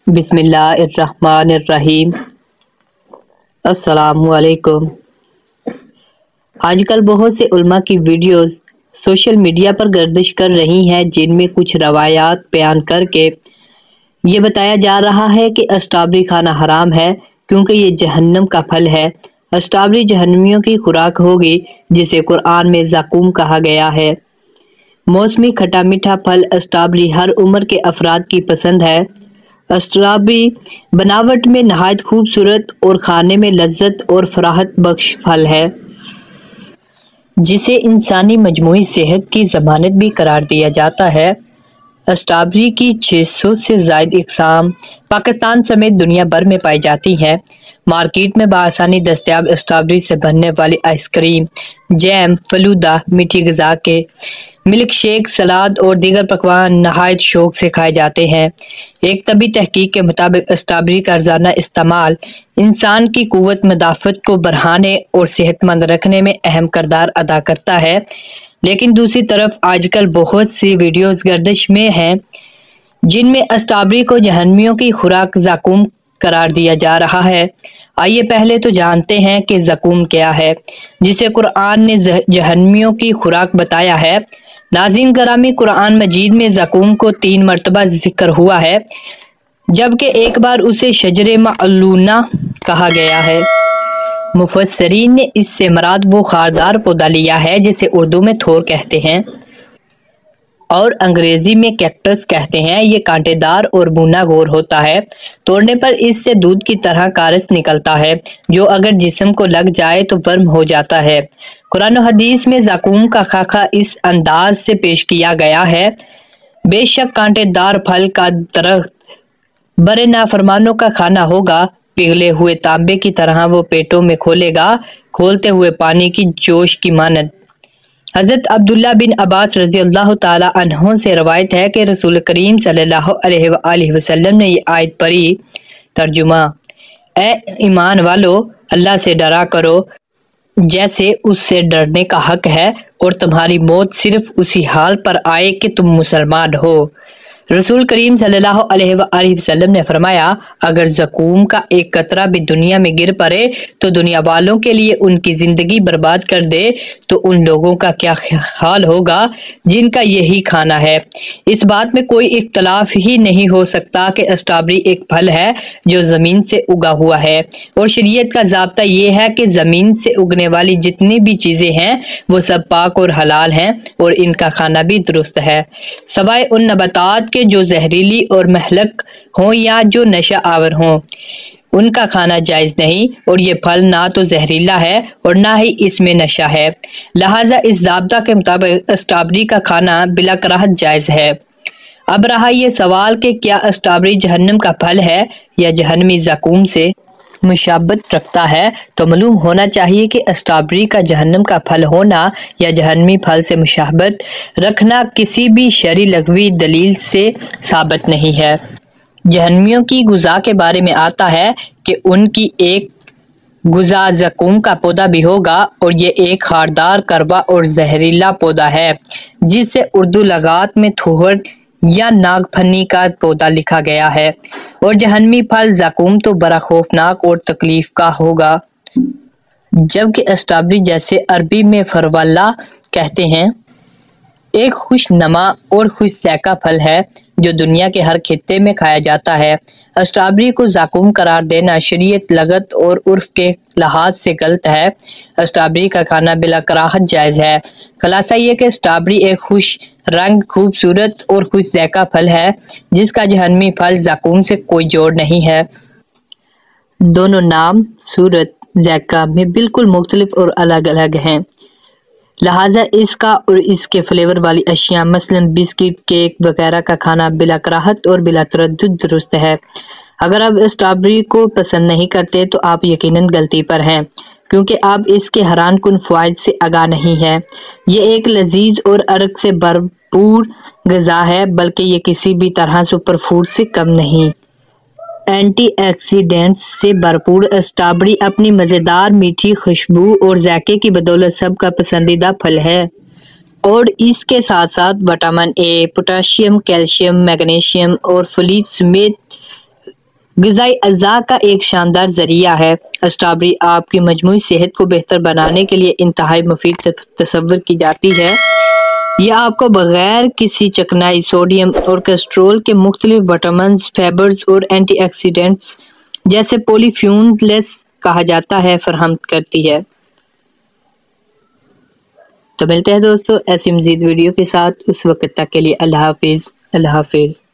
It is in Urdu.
بسم اللہ الرحمن الرحیم۔ السلام علیکم۔ آج کل بہت سے علماء کی ویڈیوز سوشل میڈیا پر گردش کر رہی ہیں، جن میں کچھ روایات بیان کر کے یہ بتایا جا رہا ہے کہ اسٹرابری کھانا حرام ہے کیونکہ یہ جہنم کا پھل ہے۔ اسٹرابری جہنمیوں کی خوراک ہوگی، جسے قرآن میں زقوم کہا گیا ہے۔ موسمی کھٹا میٹھا پھل اسٹرابری ہر عمر کے افراد کی پسند ہے۔ اسٹرابری بناوٹ میں نہایت خوبصورت اور کھانے میں لذت اور فراحت بخش پھل ہے، جسے انسانی مجموعی صحت کی ضمانت بھی قرار دیا جاتا ہے۔ اسٹرابری کی 600 سے زائد اقسام پاکستان سمیت دنیا بھر میں پائی جاتی ہیں۔ مارکیٹ میں بآسانی دستیاب اسٹرابری سے بننے والی آئس کریم، جیم، فلودہ، میٹھی غذا کے ملک شیک، سلاد اور دیگر پکوان نہایت شوق سے کھائے جاتے ہیں۔ ایک طبی تحقیق کے مطابق اسٹرابری کا روزانہ استعمال انسان کی قوت مدافعت کو بڑھانے اور صحت مند رکھنے میں اہم کردار ادا کرتا ہے۔ لیکن دوسری طرف آج کل بہت سی ویڈیوز گردش میں ہیں جن میں اسٹرابری کو جہنمیوں کی خوراک زقوم قرار دیا جا رہا ہے۔ آئیے پہلے تو جانتے ہیں کہ زقوم کیا ہے، جسے قرآن نے جہنمیوں کی خوراک بتایا ہے۔ ناظرین گرامی، قرآن مجید میں زقوم کو 3 مرتبہ ذکر ہوا ہے، جبکہ ایک بار اسے شجر ملعونہ کہا گیا ہے۔ مفسرین نے اس سے مراد وہ خاردار پودا لیا ہے جسے اردو میں تھور کہتے ہیں اور انگریزی میں کیکٹس کہتے ہیں۔ یہ کانٹے دار اور بونا گور ہوتا ہے۔ توڑنے پر اس سے دودھ کی طرح کارس نکلتا ہے، جو اگر جسم کو لگ جائے تو ورم ہو جاتا ہے۔ قرآن و حدیث میں زقوم کا خاکہ اس انداز سے پیش کیا گیا ہے: بے شک کانٹے دار پھل کا درخت برے نافرمانوں کا کھانا ہوگا، پگھلے ہوئے تانبے کی طرح وہ پیٹوں میں کھولے گا، کھولتے ہوئے پانی کی جوش کی مانند۔ حضرت عبداللہ بن عباس رضی اللہ تعالی عنہ سے روایت ہے کہ رسول کریم صلی اللہ علیہ وآلہ وسلم نے یہ آیت پڑھی۔ ترجمہ: اے ایمان والو، اللہ سے ڈرا کرو جیسے اس سے ڈرنے کا حق ہے، اور تمہاری موت صرف اسی حال پر آئے کہ تم مسلمان ہو۔ رسول کریم صلی اللہ علیہ وآلہ وسلم نے فرمایا، اگر زقوم کا ایک قطرہ بھی دنیا میں گر پڑے تو دنیا والوں کے لیے ان کی زندگی برباد کر دے، تو ان لوگوں کا کیا حال ہوگا جن کا یہی کھانا ہے۔ اس بات میں کوئی اختلاف ہی نہیں ہو سکتا کہ اسٹرابری ایک پھل ہے جو زمین سے اگا ہوا ہے، اور شریعت کا ضابطہ یہ ہے کہ زمین سے اگنے والی جتنی بھی چیزیں ہیں وہ سب پاک اور حلال ہیں، اور ان کا کھانا بھی درست ہے، سوائے ان نباتات کے جو زہریلی اور مہلک ہوں یا جو نشہ آور ہوں، ان کا کھانا جائز نہیں، اور یہ پھل نہ تو زہریلا ہے اور نہ ہی اس میں نشہ ہے، لہٰذا اس ضابطہ کے مطابق اسٹرابری کا کھانا بلا کراہت جائز ہے۔ اب رہا یہ سوال کہ کیا اسٹرابری جہنم کا پھل ہے یا جہنمی زقوم سے مشابہت رکھتا ہے، تو معلوم ہونا چاہیے کہ اسٹرابری کا جہنم کا پھل ہونا یا جہنمی پھل سے مشابہت رکھنا کسی بھی شرعی لغوی دلیل سے ثابت نہیں ہے۔ جہنمیوں کی غذا کے بارے میں آتا ہے کہ ان کی ایک غذا زقوم کا پودا بھی ہوگا، اور یہ ایک خاردار، کڑوا اور زہریلا پودا ہے، جس سے اردو لغات میں تھور یا ناگ پھنی کا پودا لکھا گیا ہے، اور جہنمی پھل زقوم تو بڑا خوفناک اور تکلیف کا ہوگا۔ جبکہ اسٹرابری، جسے عربی میں فرولہ کہتے ہیں، ایک خوش نما اور خوش ذائقہ پھل ہے جو دنیا کے ہر خطے میں کھایا جاتا ہے۔ اسٹرابری کو زقوم قرار دینا شریعت، لغت اور عرف کے لحاظ سے غلط ہے۔ اسٹرابری کا کھانا بلا کراہت جائز ہے۔ خلاصہ یہ کہ اسٹرابری ایک خوش رنگ، خوبصورت اور خوش ذائقہ پھل ہے جس کا جہنمی پھل زقوم سے کوئی جوڑ نہیں ہے۔ دونوں نام، صورت، ذائقہ میں بالکل مختلف اور الگ الگ ہیں، لہٰذا اس کا اور اس کے فلیور والی اشیاء مثلاً بسکٹ، کیک وغیرہ کا کھانا بلا کراہت اور بلا تردد درست ہے۔ اگر آپ اسٹرابری کو پسند نہیں کرتے تو آپ یقیناً غلطی پر ہیں، کیونکہ آپ اس کے حیران کن فوائد سے آگاہ نہیں ہیں۔ یہ ایک لذیذ اور ارق سے بھرپور غذا ہے، بلکہ یہ کسی بھی طرح سپر فوڈ سے کم نہیں۔ اینٹی آکسیڈینٹس سے بھرپور اسٹرابری اپنی مزیدار میٹھی خوشبو اور ذائقے کی بدولت سب کا پسندیدہ پھل ہے، اور اس کے ساتھ ساتھ vitamin A, potassium, calcium, magnesium اور فولیٹ سمیت غذائی اجزاء کا ایک شاندار ذریعہ ہے۔ اسٹرابیری آپ کی مجموعی صحت کو بہتر بنانے کے لیے انتہائی مفید تصور کی جاتی ہے۔ یہ آپ کو بغیر کسی چکنائی سوڈیم اور کولیسٹرول کے مختلف وٹامنز، فائبرز اور اینٹی آکسیڈنٹس جیسے پولی فینولز کہا جاتا ہے فراہم کرتی ہے۔ تو ملتے ہیں دوستو ایسی مزید ویڈیو کے ساتھ، اس وقت تک کے لیے اللہ حافظ۔ اللہ حافظ۔